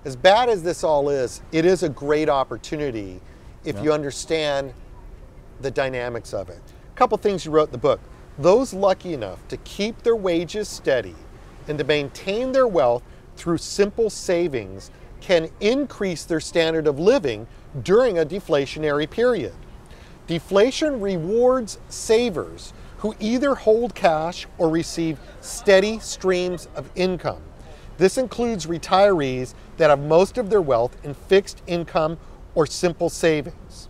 as bad as this all is, it is a great opportunity if you understand the dynamics of it. A couple things you wrote in the book. Those lucky enough to keep their wages steady and to maintain their wealth through simple savings can increase their standard of living during a deflationary period. Deflation rewards savers who either hold cash or receive steady streams of income. This includes retirees that have most of their wealth in fixed income or simple savings.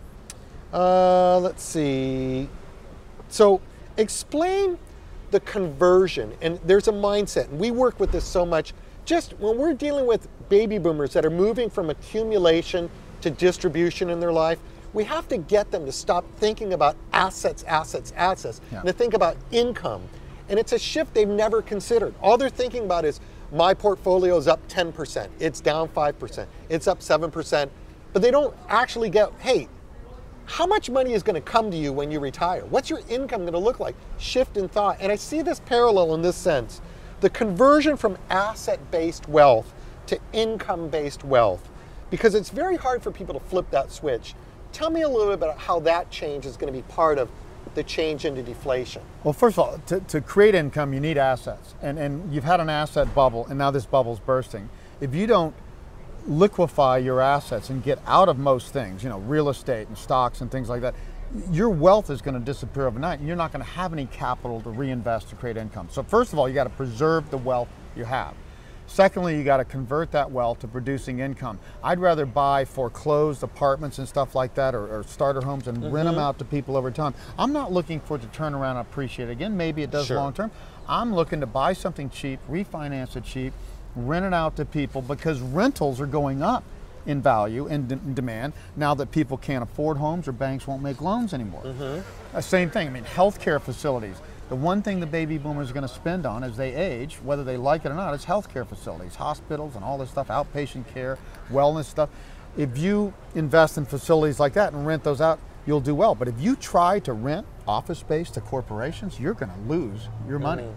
Let's see. So explain the conversion, and there's a mindset, and we work with this so much. Just when we're dealing with baby boomers that are moving from accumulation to distribution in their life, we have to get them to stop thinking about assets, and to think about income. And it's a shift they've never considered. All they're thinking about is, my portfolio is up 10%, it's down 5%, it's up 7%, but they don't actually get, hey, how much money is going to come to you when you retire? What's your income going to look like? Shift in thought. And I see this parallel in this sense. The conversion from asset-based wealth to income-based wealth, because it's very hard for people to flip that switch. Tell me a little bit about how that change is going to be part of the change into deflation. Well, first of all, to create income, you need assets. And you've had an asset bubble, and now this bubble's bursting. If you don't liquefy your assets and get out of most things, you know, real estate and stocks and things like that, your wealth is going to disappear overnight, and you're not going to have any capital to reinvest to create income. So first of all, you got to preserve the wealth you have. Secondly, you got to convert that wealth to producing income. I'd rather buy foreclosed apartments and stuff like that, or starter homes, and rent them out to people over time. I'm not looking for it to turn around and appreciate again. Maybe it does long term. I'm looking to buy something cheap, refinance it cheap, rent it out to people, because rentals are going up in value and demand now that people can't afford homes or banks won't make loans anymore. Same thing, I mean, healthcare facilities. The one thing the baby boomers are going to spend on as they age, whether they like it or not, is healthcare facilities, hospitals and all this stuff, outpatient care, wellness stuff. If you invest in facilities like that and rent those out, you'll do well. But if you try to rent office space to corporations, you're going to lose your money.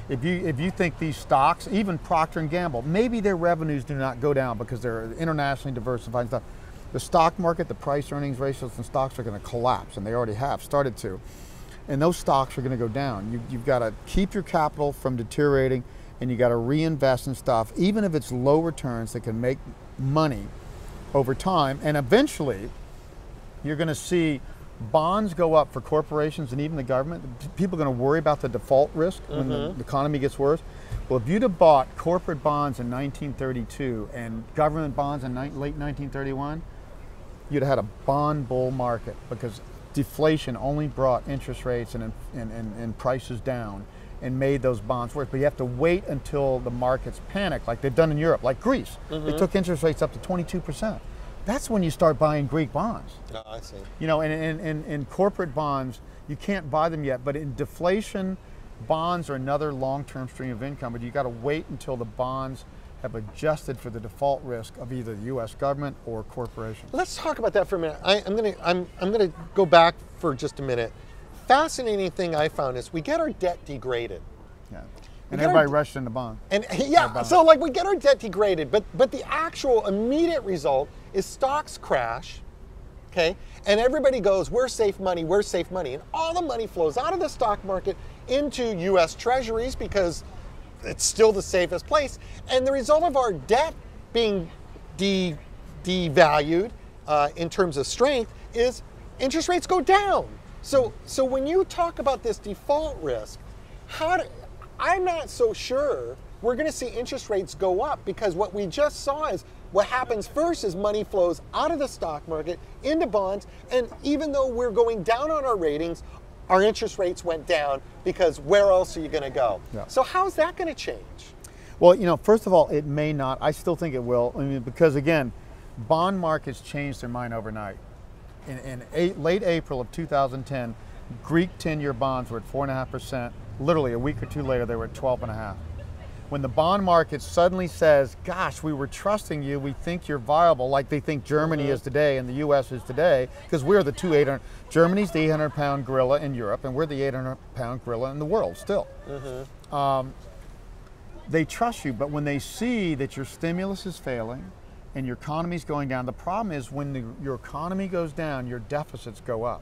If you think these stocks, even Procter & Gamble, maybe their revenues do not go down because they're internationally diversified and stuff. The stock market, the price earnings ratios in stocks are going to collapse, and they already have started to. And those stocks are going to go down. You've got to keep your capital from deteriorating, and you got to reinvest in stuff, even if it's low returns that can make money over time. And eventually, you're going to see bonds go up for corporations and even the government. People are going to worry about the default risk when the economy gets worse. Well, if you'd have bought corporate bonds in 1932 and government bonds in late 1931, you'd have had a bond bull market, because deflation only brought interest rates and prices down and made those bonds worse. But you have to wait until the markets panic, like they've done in Europe, like Greece. They took interest rates up to 22%. That's when you start buying Greek bonds. Oh, I see. You know, and in corporate bonds, you can't buy them yet, but in deflation, bonds are another long-term stream of income, but you got to wait until the bonds have adjusted for the default risk of either the U.S. government or corporations. Let's talk about that for a minute. I'm gonna go back for just a minute. Fascinating thing I found is we get our debt degraded. Yeah. And everybody rushed into bonds. And yeah, so like we get our debt degraded, but the actual immediate result is stocks crash, okay? And everybody goes, we're safe money, and all the money flows out of the stock market into U.S. Treasuries because it's still the safest place. And the result of our debt being devalued in terms of strength is interest rates go down. So when you talk about this default risk, I'm not so sure we're going to see interest rates go up, because what we just saw is what happens first is money flows out of the stock market into bonds, and even though we're going down on our ratings, our interest rates went down, because where else are you going to go? Yeah. So how's that going to change? Well, you know, first of all, it may not. I still think it will. I mean, because again, bond markets changed their mind overnight. In late April of 2010, Greek 10-year bonds were at 4.5%. Literally a week or two later, they were at 12.5%. When the bond market suddenly says, gosh, we were trusting you, we think you're viable, like they think Germany is today and the US is today, because we're the two 800, Germany's the 800-pound gorilla in Europe, and we're the 800-pound gorilla in the world still. They trust you, but when they see that your stimulus is failing, and your economy's going down. The problem is when your economy goes down, your deficits go up.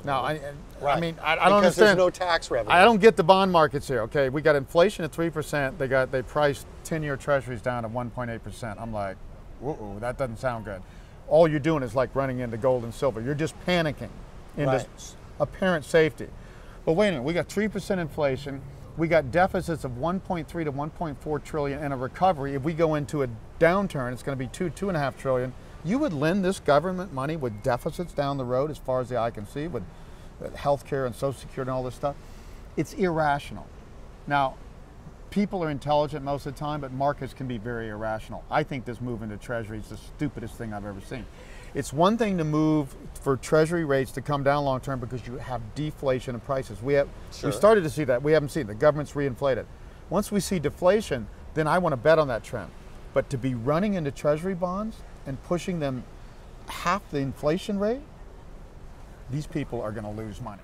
Now, I mean, I don't understand. Because there's no tax revenue. I don't get the bond markets here. Okay, we got inflation at 3%. They priced 10-year treasuries down at 1.8%. I'm like, whoa, that doesn't sound good. All you're doing is like running into gold and silver. You're just panicking into apparent safety. But wait a minute, we got 3% inflation. We got deficits of 1.3 to 1.4 trillion and a recovery. If we go into a downturn, it's going to be 2.5 trillion. You would lend this government money with deficits down the road as far as the eye can see, with healthcare and Social Security and all this stuff. It's irrational. Now, people are intelligent most of the time, but markets can be very irrational. I think this move into Treasury is the stupidest thing I've ever seen. It's one thing to move for Treasury rates to come down long term because you have deflation of prices. We started to see that. We haven't seen it. The government's reinflated. Once we see deflation, then I want to bet on that trend. But to be running into Treasury bonds and pushing them half the inflation rate, these people are going to lose money.